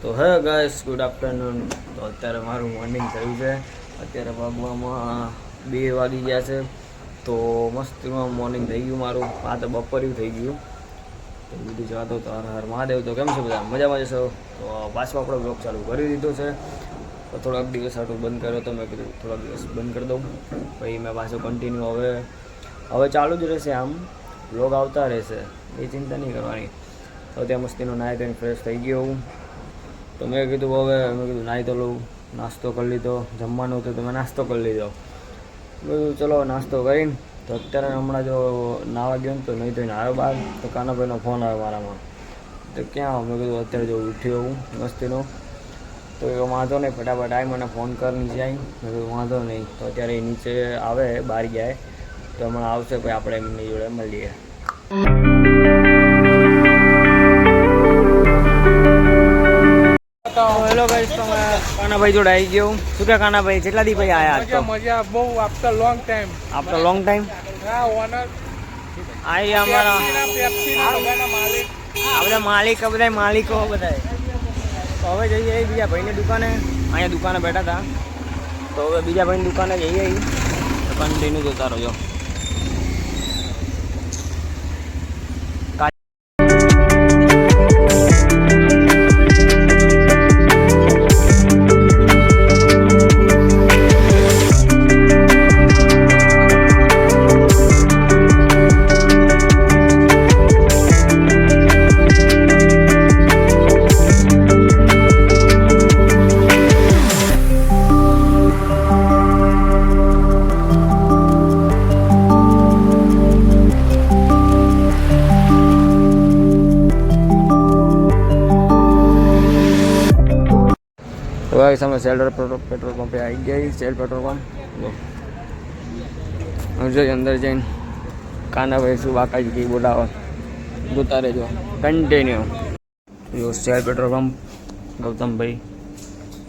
તો હે guys good afternoon. તો અત્યારે મારું મોર્નિંગ થયું છે. અત્યારે વાગવામાં 2 વાગી ગયા છે. તો મસ્તીમાં મોર્નિંગ થઈ ગયું મારું. આ તો બપોર્યું થઈ ગયું. તો બીજું જાતો તો હર હર મહાદેવ. તો કેમ છે બધા? મજામાં જશો? તો પાછો આપણો બ્લોગ ચાલુ કરી દીધો છે. તો થોડાક દિવસ આટલું બંધ કર્યો તો મેં કીધું થોડાક દિવસ બંધ કરી દઉં. પછી મેં પાછો કન્ટિન્યુ હવે ચાલુ જ રહેશે. આમ બ્લોગ આવતા રહેશે, એ ચિંતા નહીં કરવાની. તો ત્યાં મસ્તીનો નાહી ધોઈને ફ્રેશ થઈ ગયો હું. તો મેં કીધું નાહી તો લઉં, નાસ્તો કરી લીધો. જમવાનું હતું તો મેં નાસ્તો કરી લીધો. મેં કીધું ચલો નાસ્તો કરીને તો અત્યારે હમણાં જો નાવા ગયો ને તો નહીં ધોઈને આવ્યો બહાર. તો કાનાભાઈનો ફોન આવ્યો મારામાં. તો ક્યાં? મેં કીધું અત્યારે જો ઉઠ્યો હું મસ્તીનો. તો એ વાંધો નહીં, ફટાફટ આવી મને ફોન કર નીચે આવી. મેં કીધું વાંધો નહીં. તો અત્યારે એ નીચે આવે, બહાર ગયા તો હમણાં આવશે. પછી આપણે એમની જોડે મળીએ. હેલો ગાઈસ, તો કાનાભાઈ જોડે આવી ગયો. શું કે કાનાભાઈ, કેટલા દી ભાઈ આયા? મજા મજા બહુ. After long time. After long time. હા, ઓનર આઈ અમારા પેપ્સીના બધાના માલિક. બધા માલિકો બધા. તો હવે જઈએ બીજા ભાઈની દુકાને. અહીંયા દુકાને બેઠા હતા. તો હવે બીજા ભાઈની દુકાને જઈએ. કન્ટિન્યુ જોતા રહો. તો ભાઈ અમે પેટ્રોલ પંપે આવી ગયા. સેલ પેટ્રોલ પંપ જોઈએ. અંદર જઈને કાનાભાઈ શું બાકાજી બોલાવો જોતા રહેજો. કન્ટિન્યુ જો સેલ પેટ્રોલ પંપ. ગૌતમભાઈ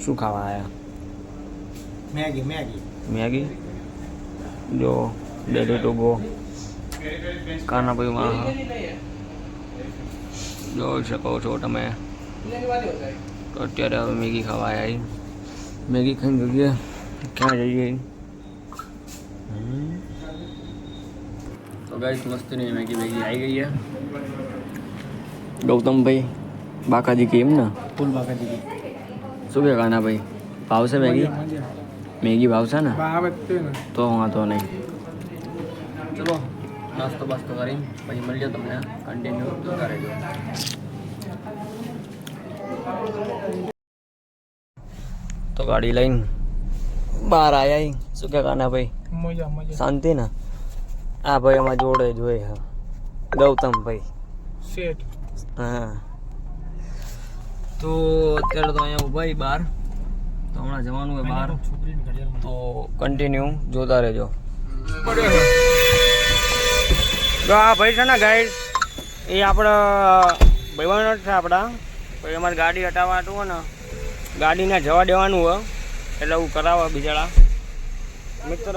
શું ખાવા આવ્યા? મેગી જો ડેલી ટુ ગો. કાનાભાઈમાં જોઈ શકો છો તમે. તો અત્યારે હવે મેગી ખાવા આવ્યા. મેગી ખાઈને જોઈએ ક્યાં જઈએ. તો ગાઈસ મસ્તીની મેગી આવી ગઈ છે. ગૌતમભાઈ બાકાજી કેમ ને ફૂલ બાકાજી. શું કે કાનાભાઈ, ભાવશે મેગી ભાવશે ને? તો વાંધો નહીં. ચલો નાસ્તો બાસ્તો કરી પછી મળીએ તમને. કન્ટિન્યુ જોતા રહેજો. તો ગાડી લઈને બહાર આવ્યા. શું કે કાનાભાઈ, શાંતિ ને? આ ભાઈ અમારા જોડે જોઈએ ગૌતમભાઈ શેઠ. હા, તો અત્યારે તો અહીંયા ઉભા બહાર. તો હમણાં જવાનું હોય બહાર. તો કન્ટિન્યુ જોતા રહેજો. તો આ ભાઈ છે ને ગાઈડ, એ આપણા ભાઈબંધો છે આપણા. પછી અમારી ગાડી હટાવવાનું હોય ને, ગાડીને જવા દેવાનું હોય એટલે હું કરાવવા બિચારા મિત્ર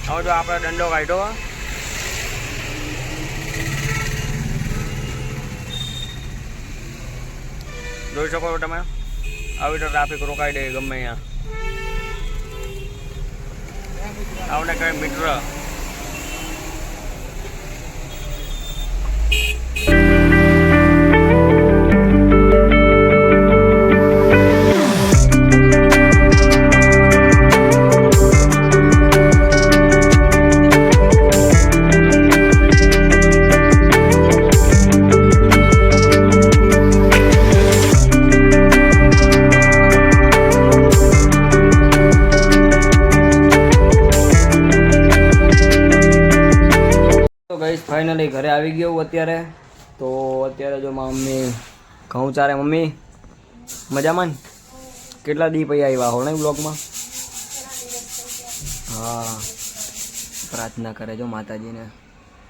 હવે જો આપણે દંડો કાઢ્યો. જોઈ શકો છો તમે. આવી તો ટ્રાફિક રોકાઈ દે ગમે અહીંયા. આવને કઈ મિત્ર ફાઇનલી ઘરે આવી ગયો અત્યારે. તો અત્યારે જો મમ્મી ઘઉં ચારે. મમ્મી મજામાં ને? કેટલા દી પછી આવ્યા હો નહીં બ્લોગમાં? હા, પ્રાર્થના કરે જો માતાજીને,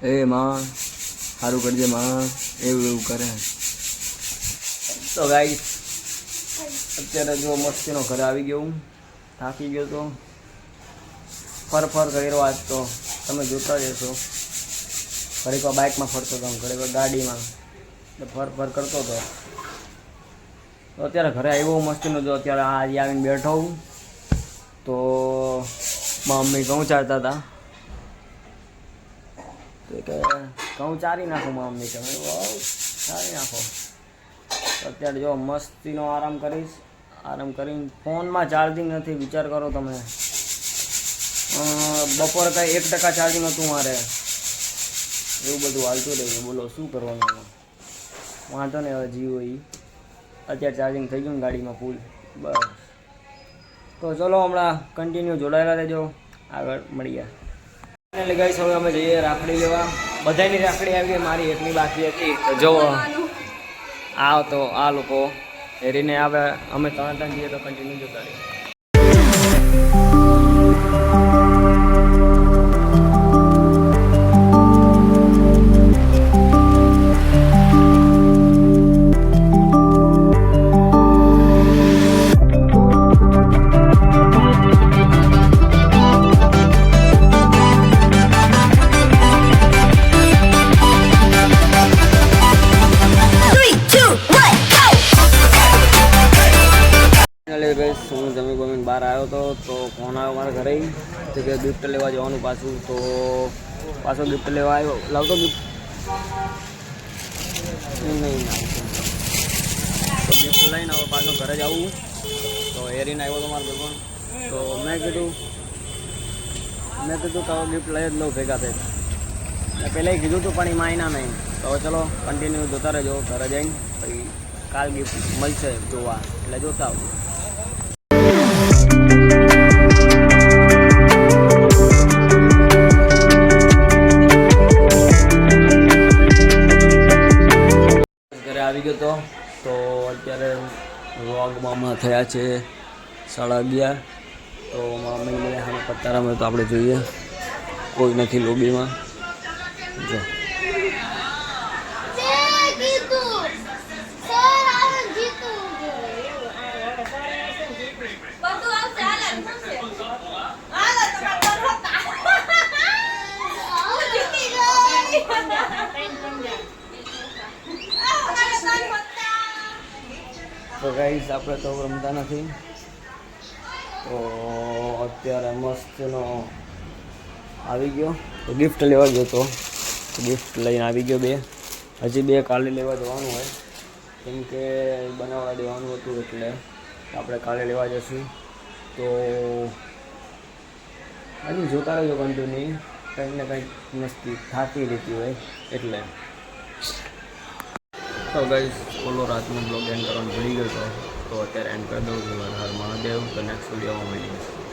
એ માં સારું કરજે માં, એવું કરે. તો ગાઈસ અત્યારે જો મસ્તીનો ઘરે આવી ગયો હું. થાકી ગયો તો ફર કર્યો આજ તો તમે જોતા રહેશો. ઘડીક બાઇકમાં ફરતો હતો, ઘડીક ગાડીમાં, ફર કરતો હતો. તો અત્યારે ઘરે આવ્યો મસ્તીનો, જો અત્યારે આજે આવીને બેઠો હું. તો મમ્મી ઘઉં ચારતા હતા, તો કે ઘઉં ચારી નાખો મમ્મી, તમે ચારી નાખો. અત્યારે જો મસ્તીનો આરામ કરીશ, આરામ કરીને ફોનમાં ચાર્જિંગ નથી, વિચાર કરો તમે. બપોરે કાંઈ 1% ચાર્જિંગ હતું મારે, એવું બધું હાલતું રહ્યું. બોલો શું કરવાનું, વાંધો ને હવે જીવો એ. અત્યારે ચાર્જિંગ થઈ ગયું ને ગાડીમાં ફૂલ, બસ. તો ચલો હમણાં કન્ટિન્યુ જોડાયેલા રહેજો, આગળ મળીએ. એટલે ગાઈસ હવે અમે જઈએ રાખડી લેવા. બધાની રાખડી આવી ગઈ, મારી એકની બાકી હતી. તો જો આ તો આ લોકો હેરીને આવે, અમે ત્રણ જઈએ તો કન્ટિન્યુ જોતા રહીએ. હું જમી બહાર આવ્યો હતો, તો ફોન આવ્યો મારા ઘરે તો કે ગિફ્ટ લેવા જવાનું પાછું. તો પાછો ગિફ્ટ લેવા આવ્યો, લાવતો ગિફ્ટ નહીં તો ગિફ્ટ લઈને હવે પાછો ઘરે જ આવું. તો એરીને આવ્યો તો મારો ભગવાન, તો મેં કીધું કે હવે ગિફ્ટ લઈ જ લઉં ભેગા થઈ. મેં પહેલાં કીધું હતું પણ એ માયના નહીં. તો હવે ચલો કન્ટિન્યુ જોતા રહેજો, ઘરે જઈને પછી કાલ ગિફ્ટ મળશે જોવા, એટલે જોતા આવું. આવી ગયો તો અત્યારે વ્લોગમાં હમણાં થયા છે 11:30. તો મમ્મી મને સામે પત્તારામાં તો આપણે જોઈએ કોઈ નથી લોબીમાં. જો તો ગાઈસ આપણે તો રમતા નથી. તો અત્યારે મસ્તનો આવી ગયો, તો ગિફ્ટ લેવા ગયો તો ગિફ્ટ લઈને આવી ગયો. હજી બે કાલે લેવા જવાનું હોય, કેમ કે બનાવવા દેવાનું હતું, એટલે આપણે કાલે લેવા જઈશું. તો હજી જોતા રહેજો કન્ટિન્યુ, કંઈક ને કંઈક મસ્તી થતી રહેતી હોય એટલે. તો ગાઈસ ઓલો રાતનો બ્લોગ એન્ડ કરવાનું ભૂલી ગયો તો અત્યારે એન્ડ કરી દઉં છું. હર મહાદેવ. તો નેક્સ્ટ વિડીયોમાં મળીએ.